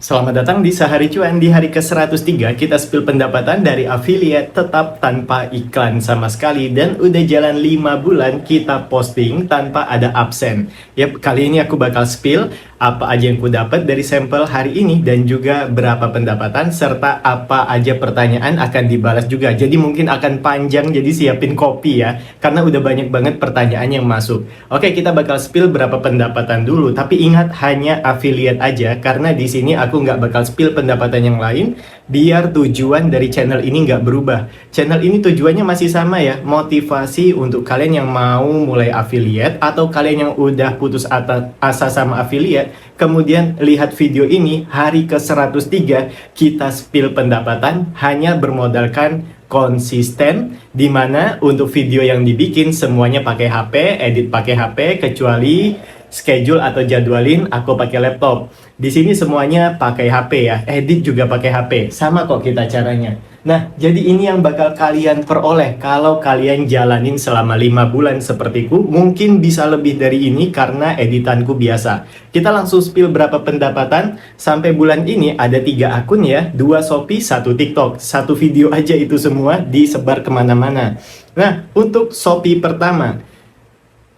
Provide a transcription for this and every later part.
Selamat datang di Sehari Cuan. Di hari ke-103 kita spill pendapatan dari affiliate tetap tanpa iklan sama sekali. Dan udah jalan 5 bulan kita posting tanpa ada absen. Yap, kali ini aku bakal spill apa aja yang ku dapat dari sampel hari ini dan juga berapa pendapatan serta apa aja pertanyaan akan dibalas juga. Jadi mungkin akan panjang, jadi siapin kopi ya karena udah banyak banget pertanyaan yang masuk. Oke, kita bakal spill berapa pendapatan dulu, tapi ingat hanya affiliate aja karena di sini aku nggak bakal spill pendapatan yang lain biar tujuan dari channel ini nggak berubah. Channel ini tujuannya masih sama ya, motivasi untuk kalian yang mau mulai affiliate atau kalian yang udah putus asa sama affiliate. Kemudian lihat video ini hari ke-103 kita spill pendapatan hanya bermodalkan konsisten, dimana untuk video yang dibikin semuanya pakai HP, edit pakai HP, kecuali schedule atau jadwalin aku pakai laptop. Di sini semuanya pakai HP ya, edit juga pakai HP, sama kok kita caranya. Nah, jadi ini yang bakal kalian peroleh kalau kalian jalanin selama 5 bulan sepertiku. Mungkin bisa lebih dari ini karena editanku biasa. Kita langsung spill berapa pendapatan. Sampai bulan ini ada 3 akun ya, 2 Shopee, 1 TikTok. 1 video aja itu semua disebar kemana-mana. Nah, untuk Shopee pertama,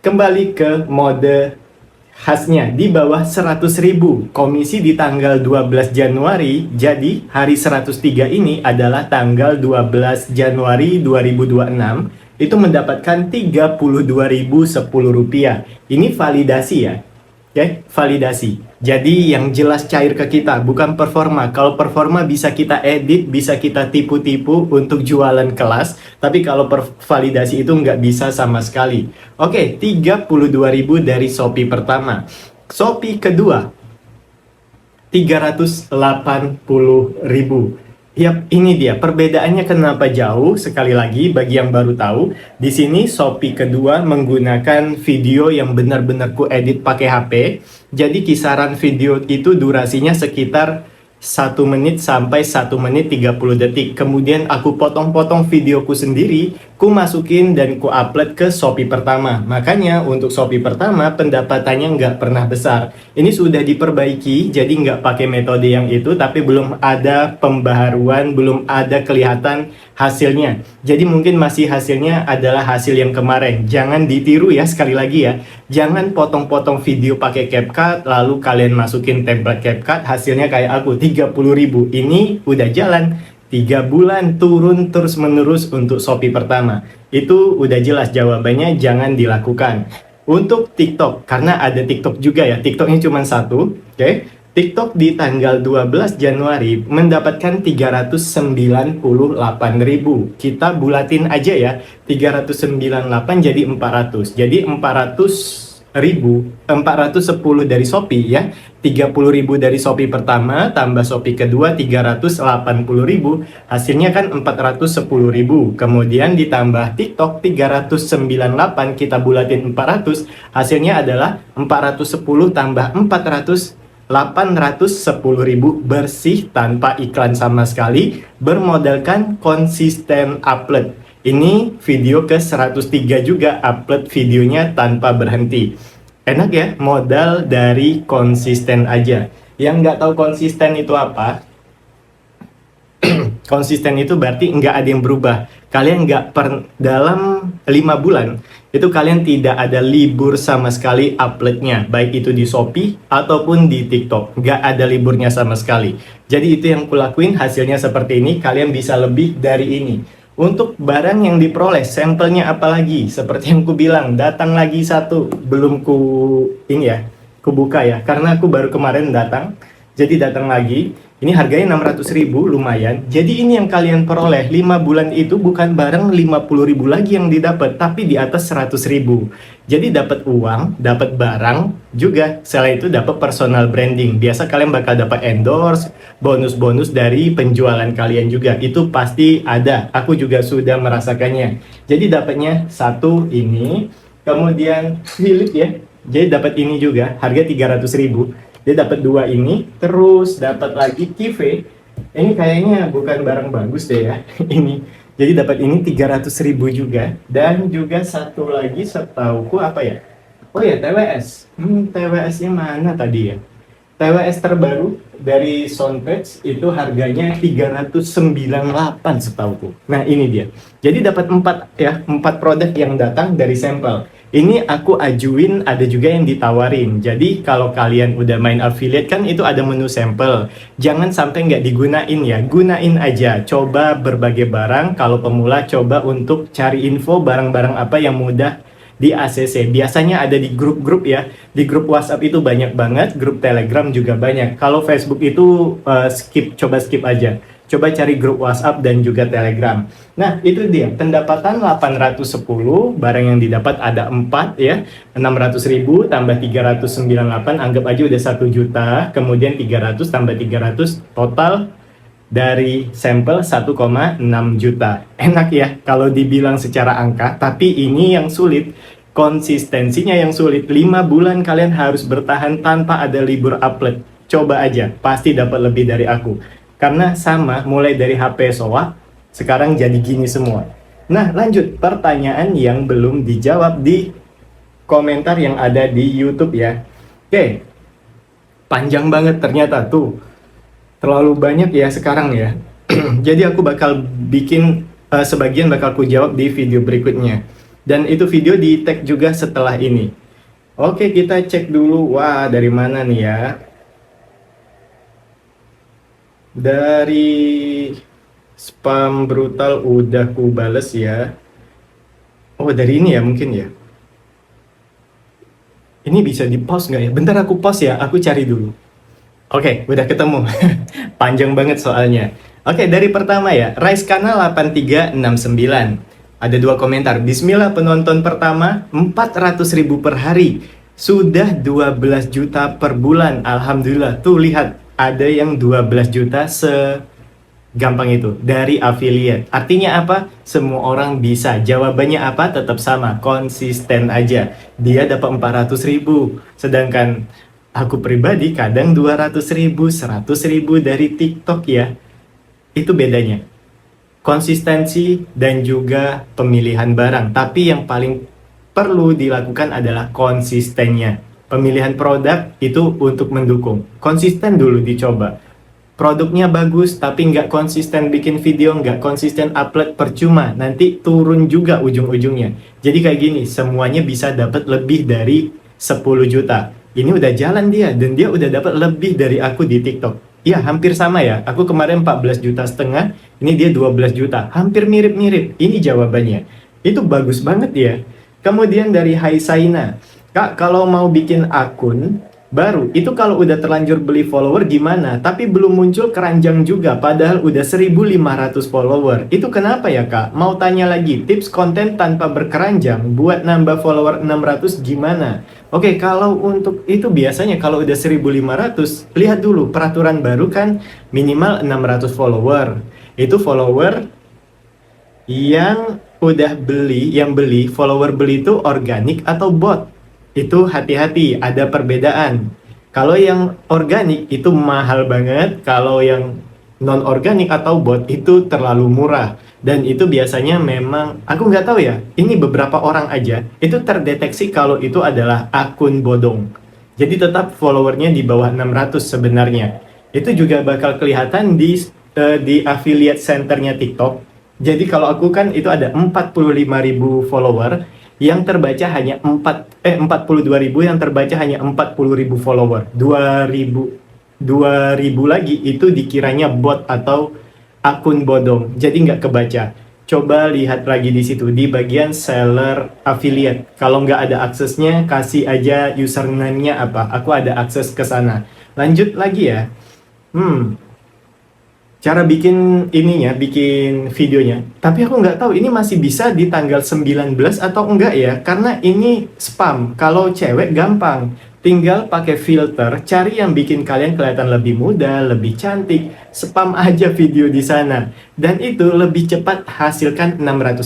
kembali ke mode khasnya di bawah 100.000 komisi di tanggal 12 Januari. Jadi hari 103 ini adalah tanggal 12 Januari 2026. Itu mendapatkan 32.010 rupiah. Ini validasi ya. Oke, validasi. Jadi yang jelas cair ke kita, bukan performa. Kalau performa bisa kita edit, bisa kita tipu-tipu untuk jualan kelas. Tapi kalau validasi itu nggak bisa sama sekali. Oke, 32.000 dari Shopee pertama. Shopee kedua, 380.000. Yap, ini dia perbedaannya kenapa jauh. Sekali lagi bagi yang baru tahu, di sini Shopee kedua menggunakan video yang benar-benar ku edit pakai HP. Jadi kisaran video itu durasinya sekitar 1 menit sampai 1 menit 30 detik. Kemudian aku potong-potong videoku sendiri, ku masukin dan ku upload ke Shopee pertama. Makanya untuk Shopee pertama pendapatannya nggak pernah besar. Ini sudah diperbaiki, jadi nggak pakai metode yang itu, tapi belum ada pembaharuan, belum ada kelihatan hasilnya. Jadi mungkin masih hasilnya adalah hasil yang kemarin. Jangan ditiru ya, sekali lagi ya. Jangan potong-potong video pakai CapCut, lalu kalian masukin template CapCut, hasilnya kayak aku, 30.000. Ini udah jalan 3 bulan turun terus menerus untuk Shopee pertama. Itu udah jelas jawabannya, jangan dilakukan. Untuk TikTok, karena ada TikTok juga ya, TikToknya cuma 1, oke? TikTok di tanggal 12 Januari mendapatkan 398.000. Kita bulatin aja ya, 398 jadi 400. Jadi 410 dari Shopee ya, 30.000 dari Shopee pertama tambah Shopee kedua 380.000, hasilnya kan 410.000. Kemudian ditambah TikTok 398, kita bulatin 400, hasilnya adalah 410 tambah 400, 810.000 bersih tanpa iklan sama sekali, bermodalkan konsisten upload. Ini video ke 103 juga upload videonya tanpa berhenti. Enak ya, modal dari konsisten aja. Yang nggak tahu konsisten itu apa? Konsisten itu berarti nggak ada yang berubah. Kalian dalam 5 bulan itu kalian tidak ada libur sama sekali uploadnya, baik itu di Shopee ataupun di TikTok. Nggak ada liburnya sama sekali. Jadi itu yang kulakuin, hasilnya seperti ini. Kalian bisa lebih dari ini. Untuk barang yang diperoleh, sampelnya apalagi? Seperti yang ku bilang, datang lagi 1. Belum ku buka ya, karena aku baru kemarin datang. Jadi datang lagi. Ini harganya 600.000, lumayan. Jadi ini yang kalian peroleh. 5 bulan itu bukan barang 50.000 lagi yang didapat, tapi di atas 100.000. Jadi dapat uang, dapat barang, juga selain itu dapat personal branding. Biasa kalian bakal dapat endorse, bonus-bonus dari penjualan kalian juga. Itu pasti ada. Aku juga sudah merasakannya. Jadi dapatnya 1 ini, kemudian Philip ya. Jadi dapat ini juga, harga 300.000. Dia dapat 2 ini, terus dapat lagi Kive. Ini kayaknya bukan barang bagus deh ya. Ini. Jadi dapat ini 300.000 juga, dan juga 1 lagi setauku apa ya? Oh ya, TWS. TWS-nya mana tadi ya? TWS terbaru dari Soundpage itu harganya 398 setauku. Nah ini dia. Jadi dapat 4 produk yang datang dari sampel. Ini aku ajuin, ada juga yang ditawarin. Jadi kalau kalian udah main affiliate kan itu ada menu sampel. Jangan sampai nggak digunain ya, gunain aja. Coba berbagai barang, kalau pemula coba untuk cari info barang-barang apa yang mudah di ACC. Biasanya ada di grup-grup ya. Di grup WhatsApp itu banyak banget, grup Telegram juga banyak. Kalau Facebook itu coba skip aja. Coba cari grup WhatsApp dan juga Telegram. Nah, itu dia. Pendapatan 810, barang yang didapat ada 4 ya. 600.000 tambah 398, anggap aja udah 1 juta. Kemudian 300 tambah 300, total dari sampel 1,6 juta. Enak ya kalau dibilang secara angka, tapi ini yang sulit. Konsistensinya yang sulit. 5 bulan kalian harus bertahan tanpa ada libur upload. Coba aja, pasti dapat lebih dari aku. Karena sama, mulai dari HP SOA, sekarang jadi gini semua. Nah, lanjut. Pertanyaan yang belum dijawab di komentar yang ada di YouTube ya. Oke, panjang banget ternyata tuh. Terlalu banyak ya sekarang ya. Jadi aku bakal bikin sebagian bakal ku jawab di video berikutnya. Dan itu video di tag juga setelah ini. Oke, kita cek dulu. Wah, dari mana nih ya? Dari spam brutal udah ku bales ya. Oh, dari ini ya mungkin ya. Ini bisa di pause nggak ya? Bentar aku pause ya, aku cari dulu. Oke, udah ketemu. Panjang banget soalnya. Oke, dari pertama ya, Raiskana 8369. Ada 2 komentar. Bismillah, penonton pertama 400.000 per hari. Sudah 12 juta per bulan. Alhamdulillah. Tuh lihat, ada yang 12 juta segampang itu dari affiliate. Artinya apa? Semua orang bisa. Jawabannya apa? Tetap sama, konsisten aja. Dia dapat 400.000. Sedangkan aku pribadi kadang 200.000, 100.000 dari TikTok ya. Itu bedanya. Konsistensi dan juga pemilihan barang. Tapi yang paling perlu dilakukan adalah konsistennya. Pemilihan produk itu untuk mendukung. Konsisten dulu dicoba. Produknya bagus tapi nggak konsisten bikin video, nggak konsisten upload, percuma. Nanti turun juga ujung-ujungnya. Jadi kayak gini, semuanya bisa dapat lebih dari 10 juta. Ini udah jalan dia, dan dia udah dapat lebih dari aku di TikTok. Ya, hampir sama ya. Aku kemarin 14 juta setengah, ini dia 12 juta. Hampir mirip-mirip. Ini jawabannya. Itu bagus banget ya. Kemudian dari Haisaina. Kak, kalau mau bikin akun baru, itu kalau udah terlanjur beli follower gimana? Tapi belum muncul keranjang juga, padahal udah 1.500 follower. Itu kenapa ya kak? Mau tanya lagi, tips konten tanpa berkeranjang buat nambah follower 600 gimana? Oke, kalau untuk itu biasanya kalau udah 1.500, lihat dulu peraturan baru kan minimal 600 follower. Itu follower yang udah beli, yang beli, follower beli itu organik atau bot? Itu hati-hati, ada perbedaan. Kalau yang organik itu mahal banget, kalau yang non-organik atau bot itu terlalu murah. Dan itu biasanya memang, aku nggak tahu ya, ini beberapa orang aja, itu terdeteksi kalau itu adalah akun bodong. Jadi tetap followernya di bawah 600 sebenarnya. Itu juga bakal kelihatan di affiliate centernya TikTok. Jadi kalau aku kan itu ada 45.000 follower, yang terbaca hanya 42.000, yang terbaca hanya 40.000 follower. 2.000 lagi itu dikiranya bot atau akun bodong, jadi nggak kebaca. Coba lihat lagi di situ di bagian seller affiliate. Kalau nggak ada aksesnya, kasih aja username-nya apa. Aku ada akses ke sana. Lanjut lagi ya. Cara bikin ininya, bikin videonya. Tapi aku nggak tahu ini masih bisa di tanggal 19 atau enggak ya. Karena ini spam. Kalau cewek gampang. Tinggal pakai filter, cari yang bikin kalian kelihatan lebih muda, lebih cantik. Spam aja video di sana. Dan itu lebih cepat hasilkan 600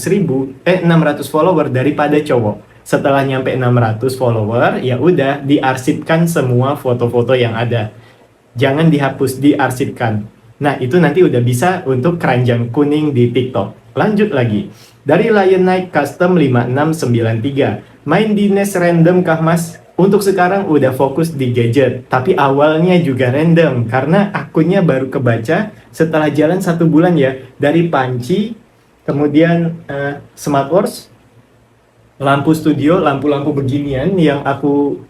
follower daripada cowok. Setelah nyampe 600 follower, ya udah diarsipkan semua foto-foto yang ada. Jangan dihapus, diarsipkan. Nah, itu nanti udah bisa untuk keranjang kuning di TikTok. Lanjut lagi. Dari Lion Night Custom 5693. Main di Nest random kah mas? Untuk sekarang udah fokus di gadget, tapi awalnya juga random karena akunnya baru kebaca setelah jalan 1 bulan ya, dari panci, kemudian smartwatch, lampu studio, lampu-lampu beginian yang aku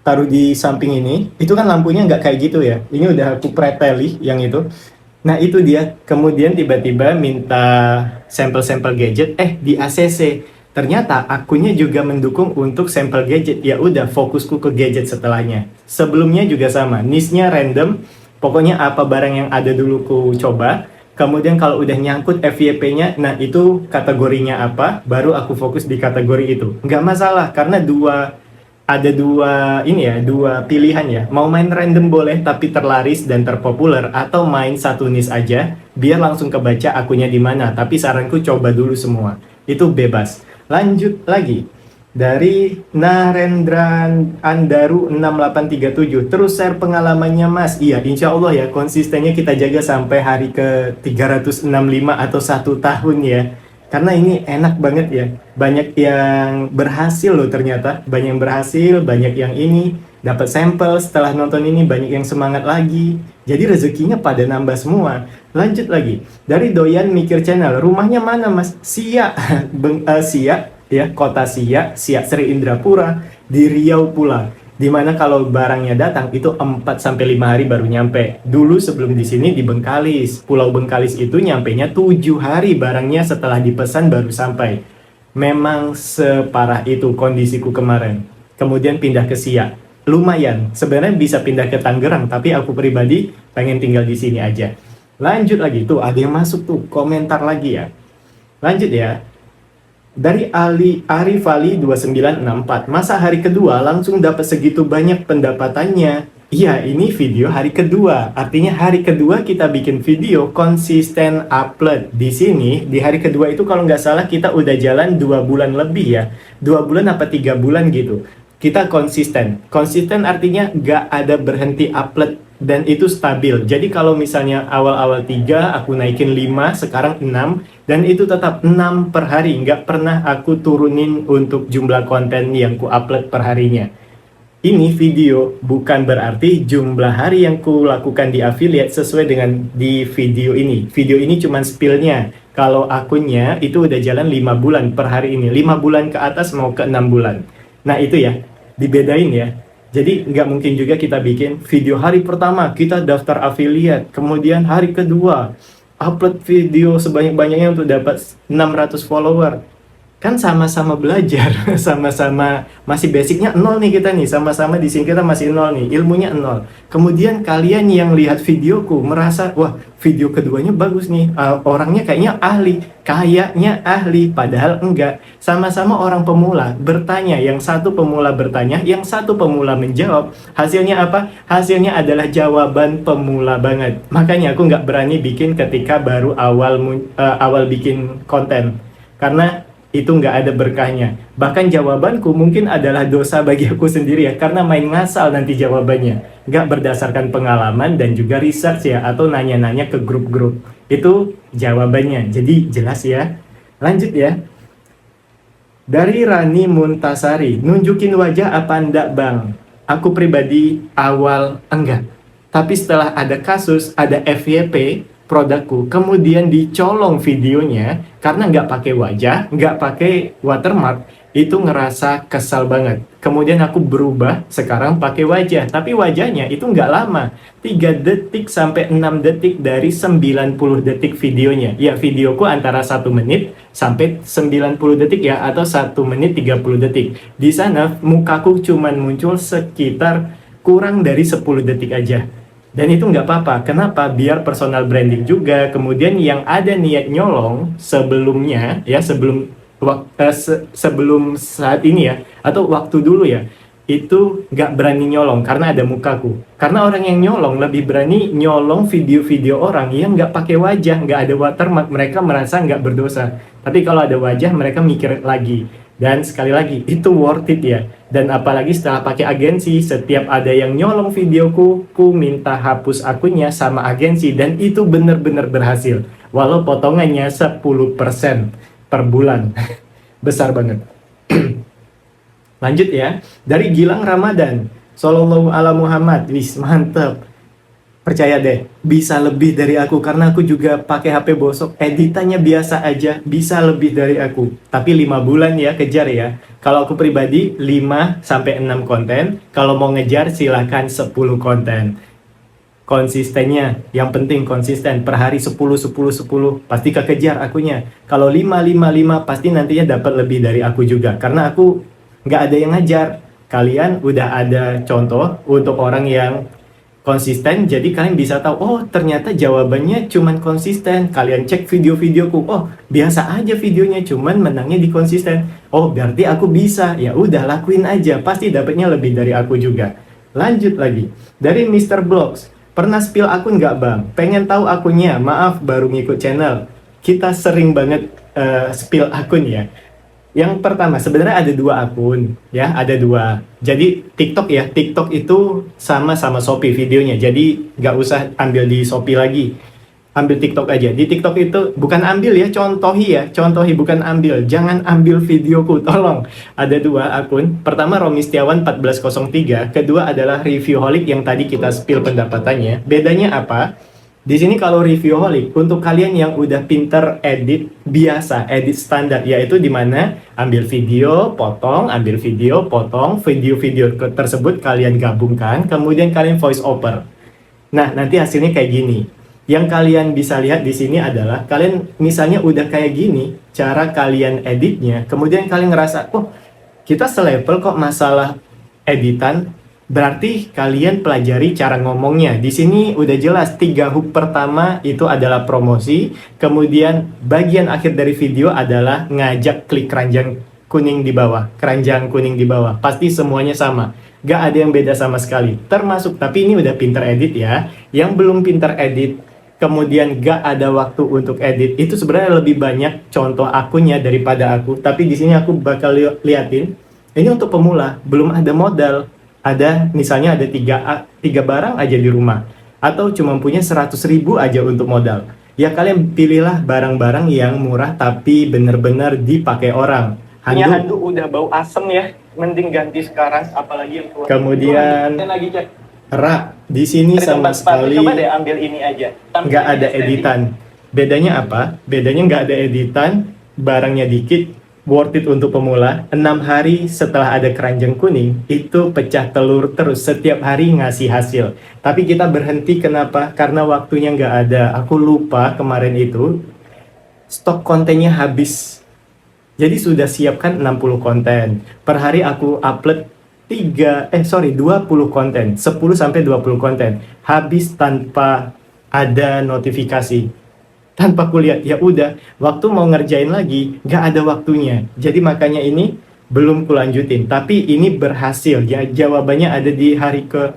taruh di samping ini, itu kan lampunya nggak kayak gitu ya, ini udah aku preteli yang itu. Nah itu dia, kemudian tiba-tiba minta sampel-sampel gadget, di ACC. Ternyata akunnya juga mendukung untuk sampel gadget. Ya udah, fokusku ke gadget setelahnya. Sebelumnya juga sama, niche-nya random. Pokoknya apa barang yang ada dulu ku coba. Kemudian kalau udah nyangkut FYP-nya, nah itu kategorinya apa, baru aku fokus di kategori itu. Nggak masalah, karena ada dua pilihan ya. Mau main random boleh tapi terlaris dan terpopuler, atau main satu niche aja biar langsung kebaca akunnya di mana. Tapi saranku coba dulu semua. Itu bebas. Lanjut lagi. Dari Narendra Andaru 6837, terus share pengalamannya Mas. Iya, insya Allah ya, konsistennya kita jaga sampai hari ke 365 atau 1 tahun ya. Karena ini enak banget ya, banyak yang berhasil loh ternyata, banyak yang berhasil, banyak yang ini dapat sampel setelah nonton ini, banyak yang semangat lagi, jadi rezekinya pada nambah semua. Lanjut lagi, dari Doyan Mikir Channel, rumahnya mana Mas? Siak, Siak ya, kota Siak, Siak Sri Indrapura, di Riau pula. Dimana kalau barangnya datang itu 4-5 hari baru nyampe. Dulu sebelum di sini di Bengkalis, Pulau Bengkalis itu nyampenya 7 hari barangnya setelah dipesan baru sampai. Memang separah itu kondisiku kemarin. Kemudian pindah ke Siak. Lumayan, sebenarnya bisa pindah ke Tangerang, tapi aku pribadi pengen tinggal di sini aja. Lanjut lagi, tuh ada yang masuk tuh, komentar lagi ya. Lanjut ya. Dari Arif Ali 2964, masa hari kedua langsung dapat segitu banyak pendapatannya? Iya, ini video hari kedua. Artinya hari kedua kita bikin video konsisten upload. Di sini, di hari kedua itu kalau nggak salah kita udah jalan 2 bulan lebih ya. 2 bulan apa 3 bulan gitu. Kita konsisten. Konsisten artinya nggak ada berhenti upload dan itu stabil. Jadi kalau misalnya awal-awal 3, aku naikin 5, sekarang 6, dan itu tetap 6 per hari. Nggak pernah aku turunin untuk jumlah konten yang ku upload per harinya. Ini video bukan berarti jumlah hari yang ku lakukan di affiliate sesuai dengan di video ini. Video ini cuma spillnya. Kalau akunnya itu udah jalan 5 bulan per hari ini. 5 bulan ke atas mau ke 6 bulan. Nah itu ya, dibedain ya. Jadi nggak mungkin juga kita bikin video hari pertama kita daftar affiliate, kemudian hari kedua upload video sebanyak-banyaknya untuk dapat 600 follower. Kan sama-sama belajar, sama-sama masih basicnya 0 nih kita nih, sama-sama di sini kita masih 0 nih, ilmunya 0. Kemudian kalian yang lihat videoku merasa, wah video keduanya bagus nih, orangnya kayaknya ahli, padahal enggak. Sama-sama orang pemula bertanya, yang satu pemula bertanya, yang satu pemula menjawab. Hasilnya apa? Hasilnya adalah jawaban pemula banget. Makanya aku nggak berani bikin ketika baru awal bikin konten, karena itu nggak ada berkahnya. Bahkan jawabanku mungkin adalah dosa bagi aku sendiri ya, karena main ngasal nanti jawabannya, nggak berdasarkan pengalaman dan juga research ya, atau nanya-nanya ke grup-grup. Itu jawabannya, jadi jelas ya. Lanjut ya. Dari Rani Muntasari, nunjukin wajah apa enggak bang? Aku pribadi awal enggak, tapi setelah ada kasus, ada FYP produkku, kemudian dicolong videonya karena nggak pakai wajah, nggak pakai watermark, itu ngerasa kesal banget. Kemudian aku berubah, sekarang pakai wajah, tapi wajahnya itu nggak lama, 3 detik sampai 6 detik dari 90 detik videonya. Ya, videoku antara 1 menit sampai 90 detik ya, atau 1 menit 30 detik. Di sana mukaku cuman muncul sekitar kurang dari 10 detik aja. Dan itu nggak apa-apa. Kenapa? Biar personal branding juga. Kemudian yang ada niat nyolong sebelumnya, ya sebelum saat ini ya, atau waktu dulu ya, itu nggak berani nyolong karena ada mukaku. Karena orang yang nyolong lebih berani nyolong video-video orang yang nggak pakai wajah, nggak ada watermark. Mereka merasa nggak berdosa. Tapi kalau ada wajah, mereka mikir lagi. Dan sekali lagi, itu worth it ya. Dan apalagi setelah pakai agensi, setiap ada yang nyolong videoku, ku minta hapus akunnya sama agensi. Dan itu benar-benar berhasil. Walau potongannya 10% per bulan. Besar banget. Lanjut ya, dari Gilang Ramadan, Sallallahu ala Muhammad, wis mantep. Percaya deh, bisa lebih dari aku karena aku juga pakai HP bosok, editannya biasa aja, bisa lebih dari aku. Tapi 5 bulan ya, kejar ya. Kalau aku pribadi 5 sampai 6 konten, kalau mau ngejar silahkan 10 konten. Konsistennya, yang penting konsisten, per hari 10 10 10 pasti kekejar akunya. Kalau 5 5 5 pasti nantinya dapat lebih dari aku juga, karena aku nggak ada yang ngajar. Kalian udah ada contoh untuk orang yang konsisten, jadi kalian bisa tahu, oh ternyata jawabannya cuman konsisten. Kalian cek video-videoku, oh biasa aja videonya, cuman menangnya di konsisten. Oh berarti aku bisa, ya udah lakuin aja, pasti dapatnya lebih dari aku juga. Lanjut lagi, dari Mr. Blogs, pernah spill akun nggak bang? Pengen tahu akunnya, maaf baru ngikut channel. Kita sering banget spill akun ya. Yang pertama, sebenarnya ada 2 akun, ya, ada 2. Jadi TikTok ya, TikTok itu sama-sama Shopee videonya. Jadi nggak usah ambil di Shopee lagi, ambil TikTok aja. Di TikTok itu bukan ambil ya, contohi ya, contohi bukan ambil. Jangan ambil videoku, tolong. Ada 2 akun. Pertama Romi Setiawan 1403, kedua adalah Reviewholic yang tadi kita spill pendapatannya. Bedanya apa? Di sini kalau Reviewholic, untuk kalian yang udah pinter edit biasa, edit standar, yaitu dimana ambil video, potong, ambil video, potong, video-video tersebut kalian gabungkan, kemudian kalian voice over. Nah, nanti hasilnya kayak gini. Yang kalian bisa lihat di sini adalah, kalian misalnya udah kayak gini, cara kalian editnya, kemudian kalian ngerasa, oh, kita selevel kok masalah editan. Berarti kalian pelajari cara ngomongnya. Di sini udah jelas 3 hook pertama itu adalah promosi, kemudian bagian akhir dari video adalah ngajak klik keranjang kuning di bawah, keranjang kuning di bawah. Pasti semuanya sama. Gak ada yang beda sama sekali. Termasuk, tapi ini udah pinter edit ya. Yang belum pinter edit, kemudian gak ada waktu untuk edit, itu sebenarnya lebih banyak contoh akunnya daripada aku. Tapi di sini aku bakal liatin. Ini untuk pemula, belum ada modal. Ada misalnya ada 3 barang aja di rumah, atau cuma punya 100.000 aja untuk modal. Ya kalian pilihlah barang-barang yang murah tapi bener-bener dipakai orang. Handuk udah bau asem ya, mending ganti sekarang, apalagi yang tua. Kemudian lagi cek rak di sini sama sekali. Coba deh ambil ini aja. Nggak ada editan. Bedanya apa? Bedanya nggak ada editan, barangnya dikit. Worth it untuk pemula. 6 hari setelah ada keranjang kuning, itu pecah telur terus, setiap hari ngasih hasil. Tapi kita berhenti kenapa? Karena waktunya nggak ada. Aku lupa kemarin itu stok kontennya habis. Jadi sudah siapkan 60 konten. Per hari aku upload 20 konten, 10 sampai 20 konten. Habis tanpa ada notifikasi. Tanpa kulihat, ya udah, waktu mau ngerjain lagi, nggak ada waktunya. Jadi makanya ini belum kulanjutin. Tapi ini berhasil, ya jawabannya ada di hari ke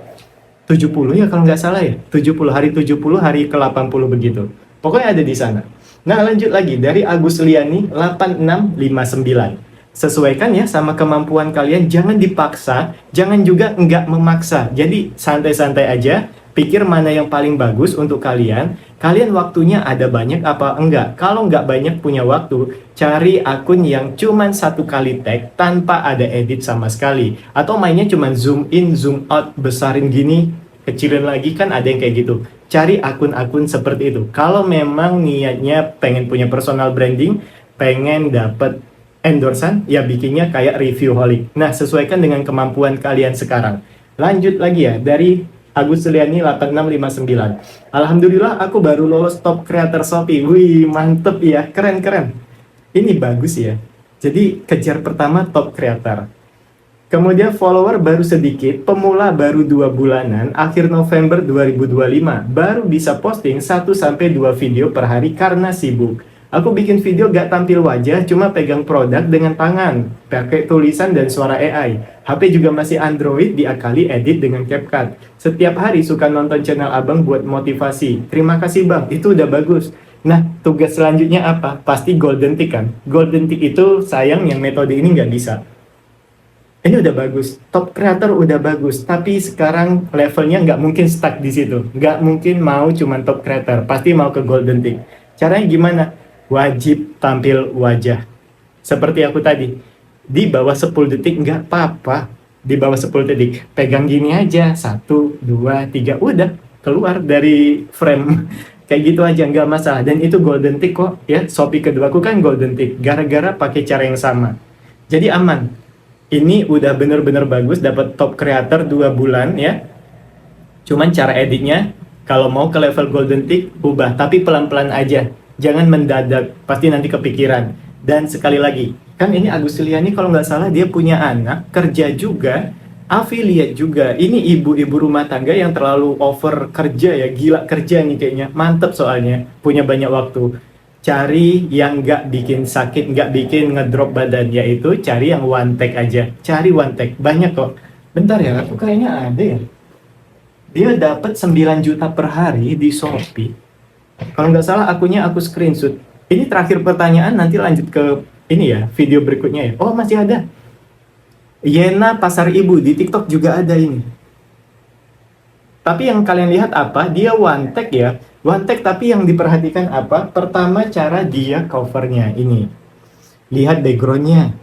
70 ya kalau nggak salah ya. 70, hari 70, hari ke 80 begitu. Pokoknya ada di sana. Nah lanjut lagi, dari Agus Liani 8659. Sesuaikan ya sama kemampuan kalian, jangan dipaksa, jangan juga nggak memaksa. Jadi santai-santai aja, pikir mana yang paling bagus untuk kalian. Kalian waktunya ada banyak apa enggak? Kalau nggak banyak punya waktu, cari akun yang cuman 1 kali tag tanpa ada edit sama sekali. Atau mainnya cuman zoom in, zoom out, besarin gini, kecilin lagi, kan ada yang kayak gitu. Cari akun-akun seperti itu. Kalau memang niatnya pengen punya personal branding, pengen dapet endorsan, ya bikinnya kayak Reviewholic. Nah, sesuaikan dengan kemampuan kalian sekarang. Lanjut lagi ya, dari Agus Suliani 8659. Alhamdulillah aku baru lolos top creator Shopee. Wih, mantep ya, keren-keren. Ini bagus ya. Jadi kejar pertama top creator. Kemudian follower baru sedikit, pemula baru 2 bulanan, akhir November 2025 baru bisa posting 1 sampai 2 video per hari karena sibuk. Aku bikin video gak tampil wajah, cuma pegang produk dengan tangan, pakai tulisan dan suara AI. HP juga masih Android, diakali edit dengan CapCut. Setiap hari suka nonton channel abang buat motivasi. Terima kasih bang, itu udah bagus. Nah, tugas selanjutnya apa? Pasti golden tick kan? Golden tick itu sayang yang metode ini nggak bisa. Ini udah bagus, top creator udah bagus, tapi sekarang levelnya nggak mungkin stuck di situ. Nggak mungkin mau cuman top creator, pasti mau ke golden tick. Caranya gimana? Wajib tampil wajah. Seperti aku tadi, di bawah 10 detik nggak apa-apa. Di bawah 10 detik pegang gini aja, 1, 2, 3, udah keluar dari frame. Kayak gitu aja nggak masalah, dan itu golden tick kok ya. Shopee kedua aku kan golden tick gara-gara pakai cara yang sama, jadi aman. Ini udah bener-bener bagus, dapat top creator 2 bulan ya. Cuman cara editnya, kalau mau ke level golden tick, ubah. Tapi pelan-pelan aja. Jangan mendadak, pasti nanti kepikiran. Dan sekali lagi, kan ini Agus Suliani kalau nggak salah dia punya anak, kerja juga, affiliate juga. Ini ibu-ibu rumah tangga yang terlalu over kerja ya, gila kerja nih kayaknya. Mantep soalnya, punya banyak waktu. Cari yang nggak bikin sakit, nggak bikin ngedrop badan, yaitu cari yang one take aja. Cari one take, banyak kok. Bentar ya, aku kayaknya ada ya. Dia dapat 9 juta per hari di Shopee. Kalau nggak salah akunnya aku screenshot. Ini terakhir pertanyaan, nanti lanjut ke ini ya, video berikutnya ya. Oh, masih ada. Yena Pasar Ibu di TikTok juga ada ini. Tapi yang kalian lihat apa? Dia one take ya. One take, tapi yang diperhatikan apa? Pertama, cara dia covernya ini. Lihat backgroundnya.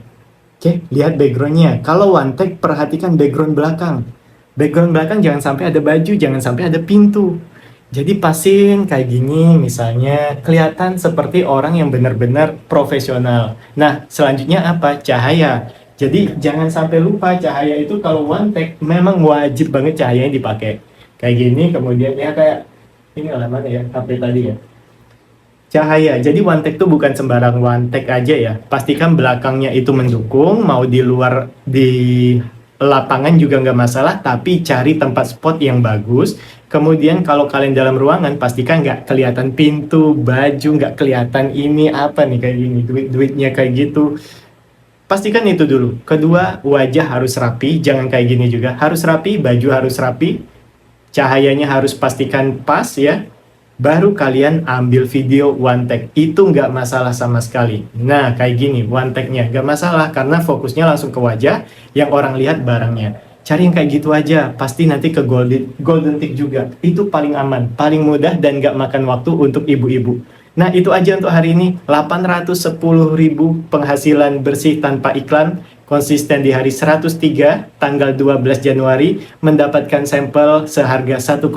Oke, lihat backgroundnya. Kalau one take, perhatikan background belakang. Background belakang jangan sampai ada baju, jangan sampai ada pintu. Jadi pasin kayak gini misalnya, kelihatan seperti orang yang benar-benar profesional. Nah, selanjutnya apa? Cahaya. Jadi jangan sampai lupa cahaya itu kalau one take memang wajib banget cahayanya dipakai. Kayak gini, kemudian ya kayak ini mana ya, HP tadi ya. Cahaya. Jadi one take itu bukan sembarang one take aja ya. Pastikan belakangnya itu mendukung, mau di luar di lapangan juga nggak masalah, tapi cari tempat spot yang bagus. Kemudian kalau kalian dalam ruangan, pastikan nggak kelihatan pintu, baju, nggak kelihatan ini apa nih kayak gini, duit-duitnya kayak gitu. Pastikan itu dulu. Kedua, wajah harus rapi, jangan kayak gini juga. Harus rapi, baju harus rapi, cahayanya harus pastikan pas ya. Baru kalian ambil video one take, itu nggak masalah sama sekali. Nah kayak gini one take-nya nggak masalah karena fokusnya langsung ke wajah, yang orang lihat barangnya. Cari yang kayak gitu aja, pasti nanti ke golden tick juga. Itu paling aman, paling mudah, dan nggak makan waktu untuk ibu-ibu. Nah itu aja untuk hari ini, 810.000 penghasilan bersih tanpa iklan, konsisten di hari 103, tanggal 12 Januari, mendapatkan sampel seharga 1,6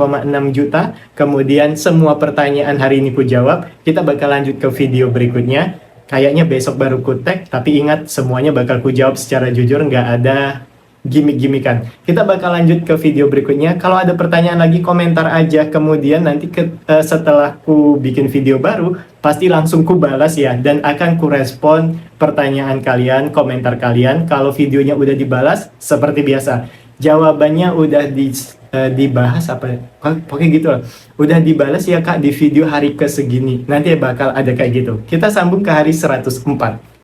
juta, kemudian semua pertanyaan hari ini ku jawab. Kita bakal lanjut ke video berikutnya, kayaknya besok baru ku tag, tapi ingat semuanya bakal ku jawab secara jujur, nggak ada gimmick-gimmickan. Kita bakal lanjut ke video berikutnya. Kalau ada pertanyaan lagi, komentar aja. Kemudian nanti setelah ku bikin video baru, pasti langsung ku balas ya. Dan akan ku respon pertanyaan kalian, komentar kalian. Kalau videonya udah dibalas, seperti biasa. Jawabannya udah dibahas apa? Pokoknya gitu lah. Udah dibalas ya kak di video hari ke segini. Nanti bakal ada kayak gitu. Kita sambung ke hari 104.